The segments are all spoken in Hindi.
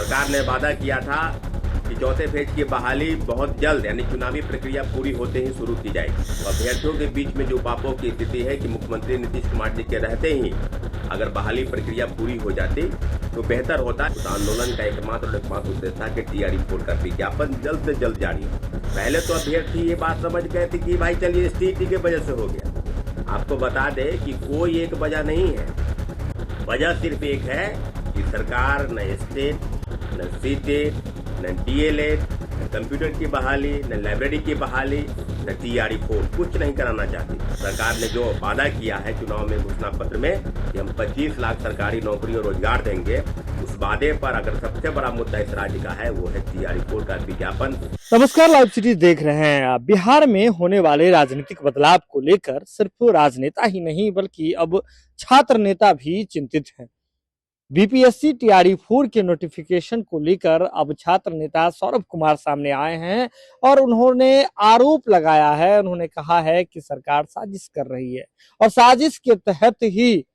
सरकार ने वादा किया था कि चौथे फेज की बहाली बहुत जल्द यानी चुनावी प्रक्रिया पूरी होते ही शुरू की जाएगी। तो अभ्यर्थियों के बीच में जो पापों की स्थिति है कि मुख्यमंत्री नीतीश कुमार जी के रहते ही अगर बहाली प्रक्रिया पूरी हो जाती तो बेहतर होता। उस आंदोलन का एकमात्र उद्देश्य था कि टीआरई 4 का विज्ञापन जल्द से जल्द जारी हो। पहले तो अभ्यर्थी ये बात समझ गए थे कि भाई चलिए STT की वजह से हो गया। आपको बता दें कि कोई एक वजह नहीं है, वजह सिर्फ एक है कि सरकार न स्टेट न सीटेट न DLED न कंप्यूटर की बहाली न लाइब्रेरी की बहाली न TRE 4 कुछ नहीं कराना चाहती। सरकार ने जो वादा किया है चुनाव में घोषणा पत्र में कि हम 25 लाख सरकारी नौकरी और रोजगार देंगे, उस वादे पर अगर सबसे बड़ा मुद्दा इस राज्य का है वो है TRE 4 का विज्ञापन। नमस्कार, लाइव सिटी देख रहे हैं आप। बिहार में होने वाले राजनीतिक बदलाव को लेकर सिर्फ राजनेता ही नहीं बल्कि अब छात्र नेता भी चिंतित हैं। BPSC TRE 4 के नोटिफिकेशन को लेकर अब छात्र नेता सौरभ कुमार सामने आए हैं और उन्होंने आरोप लगाया है। उन्होंने कहा है कि सरकार साजिश कर रही है और साजिश के तहत ही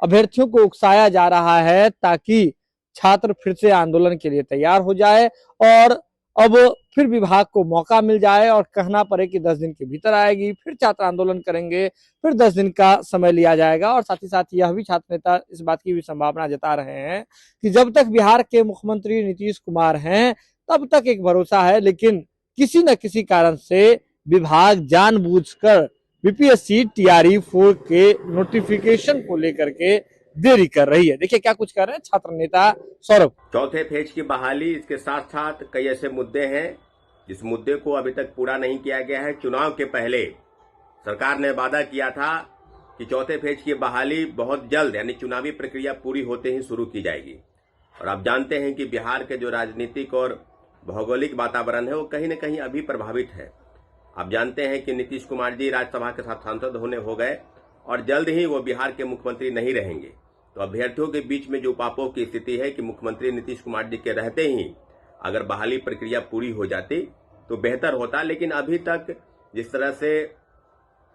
अभ्यर्थियों को उकसाया जा रहा है ताकि छात्र फिर से आंदोलन के लिए तैयार हो जाए और अब फिर विभाग को मौका मिल जाए और कहना पड़े कि 10 दिन के भीतर आएगी, फिर छात्र आंदोलन करेंगे, फिर 10 दिन का समय लिया जाएगा। और साथ ही साथ यह भी छात्र नेता इस बात की भी संभावना जता रहे हैं कि जब तक बिहार के मुख्यमंत्री नीतीश कुमार हैं तब तक एक भरोसा है, लेकिन किसी न किसी कारण से विभाग जानबूझकर BPSC TRE 4 के नोटिफिकेशन को लेकर के देरी कर रही है। देखिए क्या कुछ कर रहे हैं छात्र नेता सौरभ। चौथे फेज की बहाली, इसके साथ साथ कई ऐसे मुद्दे हैं जिस मुद्दे को अभी तक पूरा नहीं किया गया है। चुनाव के पहले सरकार ने वादा किया था कि चौथे फेज की बहाली बहुत जल्द यानी चुनावी प्रक्रिया पूरी होते ही शुरू की जाएगी। और आप जानते हैं कि बिहार के जो राजनीतिक और भौगोलिक वातावरण है वो कहीं न कहीं अभी प्रभावित है। आप जानते हैं कि नीतीश कुमार जी राज्यसभा के साथ सांसद हो गए और जल्द ही वो बिहार के मुख्यमंत्री नहीं रहेंगे। तो अभ्यर्थियों के बीच में जो पापों की स्थिति है कि मुख्यमंत्री नीतीश कुमार जी के रहते ही अगर बहाली प्रक्रिया पूरी हो जाती तो बेहतर होता। लेकिन अभी तक जिस तरह से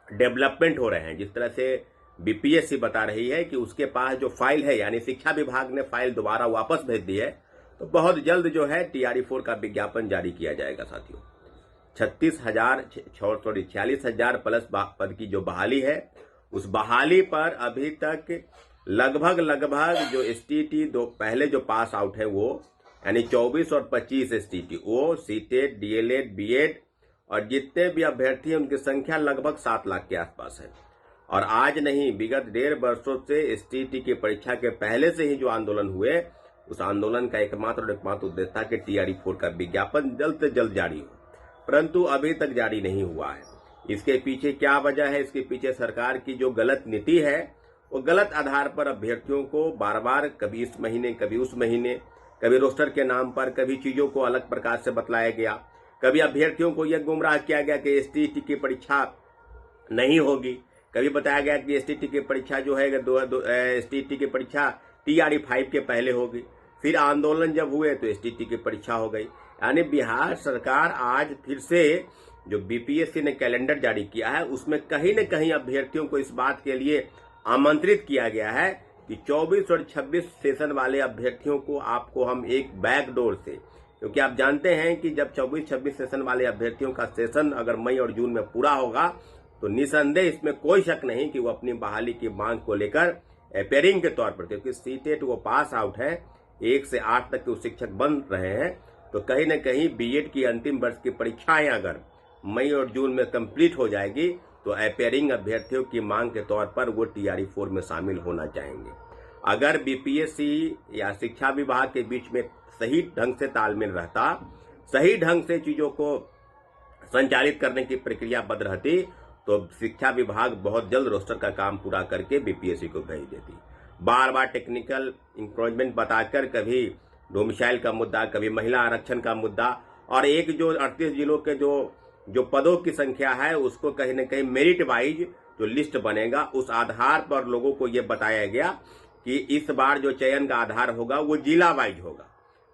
डेवलपमेंट हो रहे हैं, जिस तरह से BPSC बता रही है कि उसके पास जो फाइल है यानी शिक्षा विभाग ने फाइल दोबारा वापस भेज दी है, तो बहुत जल्द जो है TRE 4 का विज्ञापन जारी किया जाएगा। साथियों 46,000 प्लस पद की जो बहाली है उस बहाली पर अभी तक लगभग जो STT दो पहले जो पास आउट है वो यानी 24 और 25 STT वो सीटेट DLED BEd और जितने भी अभ्यर्थी हैं उनकी संख्या लगभग 7 लाख के आसपास है। और आज नहीं, विगत 1.5 वर्षों से STT की परीक्षा के पहले से ही जो आंदोलन हुए उस आंदोलन का एकमात्र उद्देश्य था कि TRE 4 का विज्ञापन जल्द से जल्द जारी हो, परंतु अभी तक जारी नहीं हुआ है। इसके पीछे क्या वजह है? इसके पीछे सरकार की जो गलत नीति है वो गलत आधार पर अभ्यर्थियों को बार बार कभी इस महीने कभी उस महीने, कभी रोस्टर के नाम पर, कभी चीजों को अलग प्रकार से बतलाया गया, कभी अभ्यर्थियों को यह गुमराह किया गया कि STT की परीक्षा नहीं होगी, कभी बताया गया कि STT की परीक्षा जो है STT की परीक्षा TRE 5 के पहले होगी। फिर आंदोलन जब हुए तो STT की परीक्षा हो गई। यानी बिहार सरकार आज फिर से जो BPSC ने कैलेंडर जारी किया है उसमें कहीं न कहीं अभ्यर्थियों को इस बात के लिए आमंत्रित किया गया है कि 24 और 26 सेशन वाले अभ्यर्थियों को आपको हम एक बैकडोर से, क्योंकि आप जानते हैं कि जब 24-26 सेशन वाले अभ्यर्थियों का सेशन अगर मई और जून में पूरा होगा तो निसंदेह इसमें कोई शक नहीं कि वो अपनी बहाली की मांग को लेकर अपेयरिंग के तौर पर, क्योंकि सीटेट वो पास आउट है, 1 से 8 तक के शिक्षक बन रहे हैं, तो कहीं न कहीं BEd की अंतिम वर्ष की परीक्षाएं अगर मई और जून में कंप्लीट हो जाएगी तो अपेयरिंग अभ्यर्थियों की मांग के तौर पर वो TRE 4 में शामिल होना चाहेंगे। अगर BPSC या शिक्षा विभाग के बीच में सही ढंग से तालमेल रहता, सही ढंग से चीजों को संचालित करने की प्रक्रिया बंद रहती, तो शिक्षा विभाग बहुत जल्द रोस्टर का काम पूरा करके BPSC को भेज देती। बार बार टेक्निकल इंक्रोचमेंट बताकर कभी डोमिसाइल का मुद्दा, कभी महिला आरक्षण का मुद्दा, और एक जो 38 जिलों के जो पदों की संख्या है उसको कहीं न कहीं मेरिट वाइज जो लिस्ट बनेगा उस आधार पर लोगों को यह बताया गया कि इस बार जो चयन का आधार होगा वो जिला वाइज होगा।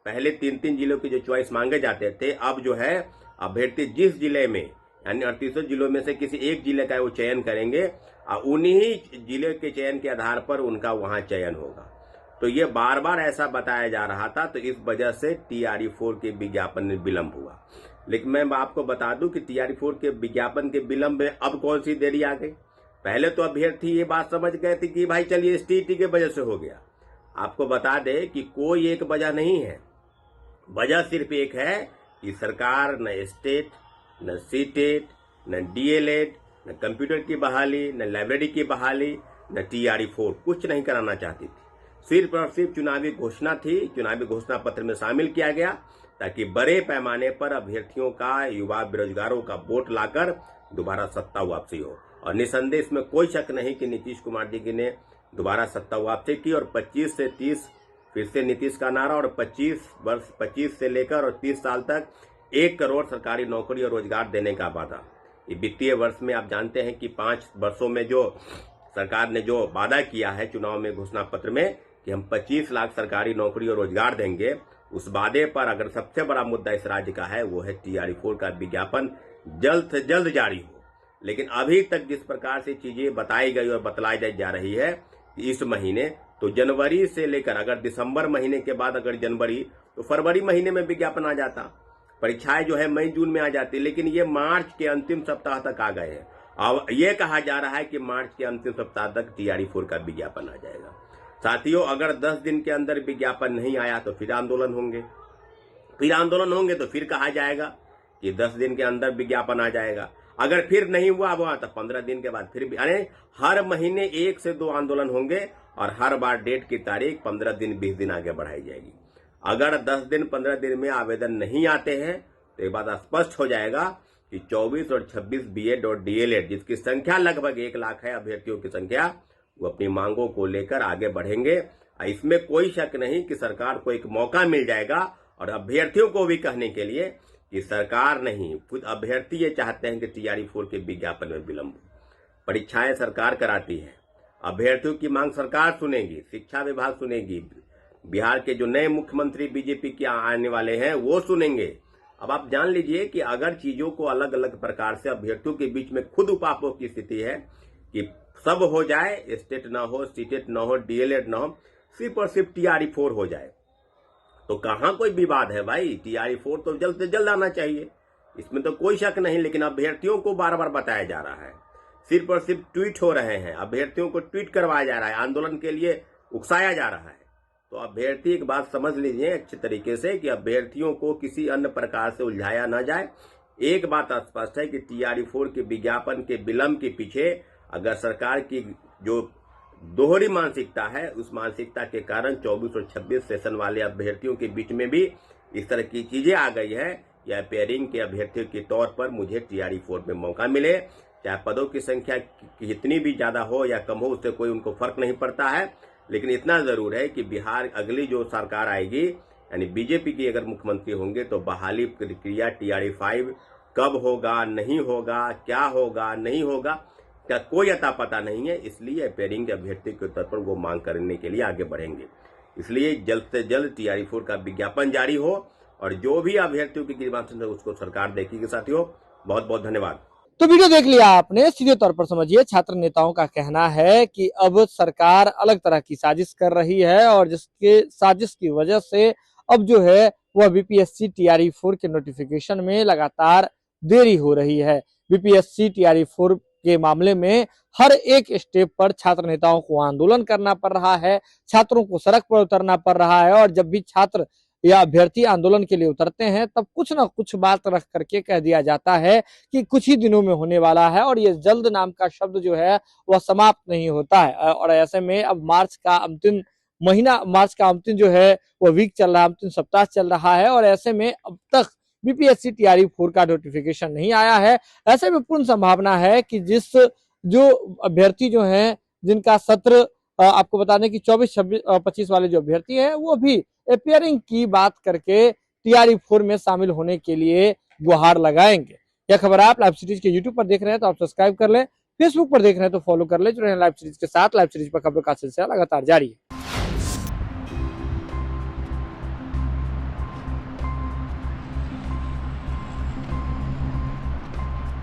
पहले 3-3 जिलों की जो चॉइस मांगे जाते थे, अब जो है अभ्यर्थी जिस जिले में यानी 38 जिलों में से किसी एक जिले का वो चयन करेंगे और उन्हीं जिले के चयन के आधार पर उनका वहां चयन होगा। तो ये बार बार ऐसा बताया जा रहा था, तो इस वजह से TRE-4 के विज्ञापन में विलंब हुआ। लेकिन मैं आपको बता दूं कि TRE-4 के विज्ञापन के विलंब में अब कौन सी देरी आ गई। पहले तो अभ्यर्थी ये बात समझ गए थे कि भाई चलिए STT के वजह से हो गया। आपको बता दें कि कोई एक वजह नहीं है, वजह सिर्फ एक है कि सरकार न स्टेट, न सीटेट, न DLED, न कंप्यूटर की बहाली, न लाइब्रेरी की बहाली, न TRE-4 कुछ नहीं कराना चाहती थी। सिर्फ और सिर्फ चुनावी घोषणा थी, चुनावी घोषणा पत्र में शामिल किया गया ताकि बड़े पैमाने पर अभ्यर्थियों का, युवा बेरोजगारों का वोट लाकर दोबारा सत्ता वापसी हो। और निसंदेह इसमें कोई शक नहीं कि नीतीश कुमार जी ने दोबारा सत्ता वापसी की और 25 से 30 फिर से नीतीश का नारा, और 25 से लेकर और 30 साल तक 1 करोड़ सरकारी नौकरी और रोजगार देने का वादा। ये वित्तीय वर्ष में आप जानते हैं कि 5 वर्षों में जो सरकार ने जो वादा किया है चुनाव में घोषणा पत्र में कि हम 25 लाख सरकारी नौकरी और रोजगार देंगे, उस वादे पर अगर सबसे बड़ा मुद्दा इस राज्य का है वो है TRE-4 का विज्ञापन जल्द से जल्द जारी हो। लेकिन अभी तक जिस प्रकार से चीजें बताई गई और बतलाई जा रही है कि इस महीने तो जनवरी से लेकर, अगर दिसंबर महीने के बाद अगर जनवरी, तो फरवरी महीने में विज्ञापन आ जाता। परीक्षाएं जो है मई जून में आ जाती, लेकिन ये मार्च के अंतिम सप्ताह तक आ गए हैं। अब ये कहा जा रहा है कि मार्च के अंतिम सप्ताह तक TRE-4 का विज्ञापन आ जाएगा। साथियों, अगर 10 दिन के अंदर विज्ञापन नहीं आया तो फिर आंदोलन होंगे, तो फिर कहा जाएगा कि 10 दिन के अंदर विज्ञापन आ जाएगा। अगर फिर नहीं हुआ तो 15 दिन के बाद फिर भी, अरे हर महीने 1 से 2 आंदोलन होंगे और हर बार डेट की तारीख 15 दिन 20 दिन आगे बढ़ाई जाएगी। अगर 10 दिन 15 दिन में आवेदन नहीं आते हैं तो ये बात स्पष्ट हो जाएगा कि 24 और 26 BEd और DLEd, जिसकी संख्या लगभग 1 लाख है अभ्यर्थियों की संख्या, वो अपनी मांगों को लेकर आगे बढ़ेंगे। इसमें कोई शक नहीं कि सरकार को एक मौका मिल जाएगा और अभ्यर्थियों को भी कहने के लिए कि सरकार नहीं, खुद अभ्यर्थी ये चाहते हैं कि TRE-4 के विज्ञापन में विलंब। परीक्षाएं सरकार कराती है, अभ्यर्थियों की मांग सरकार सुनेगी, शिक्षा विभाग सुनेगी, बिहार के जो नए मुख्यमंत्री बीजेपी के आने वाले हैं वो सुनेंगे। अब आप जान लीजिए कि अगर चीजों को अलग अलग प्रकार से अभ्यर्थियों के बीच में खुद उपापों की स्थिति है कि सब हो जाए, स्टेट ना हो, सीटेट ना हो, DLEd ना हो, सिर्फ और सिर्फ TRE-4 हो जाए, तो कहां कोई विवाद है भाई। TRE-4 तो जल्द से जल्द आना चाहिए, इसमें तो कोई शक नहीं। लेकिन अभ्यर्थियों को बार बार बताया जा रहा है, सिर्फ और सिर्फ ट्वीट हो रहे हैं, अभ्यर्थियों को ट्वीट करवाया जा रहा है, आंदोलन के लिए उकसाया जा रहा है। तो अभ्यर्थी एक बात समझ लीजिए अच्छे तरीके से कि अभ्यर्थियों को किसी अन्य प्रकार से उलझाया ना जाए। एक बात स्पष्ट है कि TRE-4 के विज्ञापन के विलंब के पीछे अगर सरकार की जो दोहरी मानसिकता है, उस मानसिकता के कारण 24 और 26 सेशन वाले अभ्यर्थियों के बीच में भी इस तरह की चीजें आ गई है या पेयरिंग के अभ्यर्थियों के तौर पर मुझे TRE-4 में मौका मिले, चाहे पदों की संख्या जितनी भी ज्यादा हो या कम हो, उससे कोई उनको फर्क नहीं पड़ता है। लेकिन इतना जरूर है कि बिहार अगली जो सरकार आएगी, यानी बीजेपी की अगर मुख्यमंत्री होंगे, तो बहाली प्रक्रिया TRE-5 कब होगा, नहीं होगा, क्या होगा, नहीं होगा, क्या कोई अता पता नहीं है। इसलिए पेयरिंग के अभ्यर्थी के तौर पर वो मांग करने के लिए आगे बढ़ेंगे। इसलिए जल्द से जल्द TRE-4 का विज्ञापन जारी हो और जो भी अभ्यर्थियों की गिरफ्तारी है उसको सरकार देखेगी। साथियों, बहुत बहुत धन्यवाद। तो वीडियो देख लिया आपने, सीधे तौर पर समझिए छात्र नेताओं का कहना है कि अब सरकार अलग तरह की साजिश कर रही है और जिसके साजिश की वजह से अब जो है वह BPSC TRE-4 के नोटिफिकेशन में लगातार देरी हो रही है। BPSC TRE-4 के मामले में हर एक स्टेप पर छात्र नेताओं को आंदोलन करना पड़ रहा है, छात्रों को सड़क पर उतरना पड़ रहा है और जब भी छात्र या अभ्यर्थी आंदोलन के लिए उतरते हैं तब कुछ ना कुछ बात रख करके कह दिया जाता है कि कुछ ही दिनों में होने वाला है और ये जल्द नाम का शब्द जो है वह समाप्त नहीं होता है। और ऐसे में अब मार्च का अंतिम जो है वह वीक चल रहा है, अंतिम सप्ताह चल रहा है और ऐसे में अब तक BPSC TRE-4 का नोटिफिकेशन नहीं आया है। ऐसे में पूर्ण संभावना है कि जो अभ्यर्थी जो हैं जिनका सत्र आपको बता दें कि 24, 26, 25 वाले जो अभ्यर्थी हैं वो भी अपियरिंग की बात करके TRE-4 में शामिल होने के लिए गुहार लगाएंगे। यह खबर आप लाइव सीरीज के YouTube पर देख रहे हैं तो आप सब्सक्राइब कर लें, फेसबुक पर देख रहे हैं तो फॉलो कर लें। जुड़े हैं लाइव सीरीज के साथ। लाइव सीरीज पर खबरों का सिलसिला लगातार जारी है।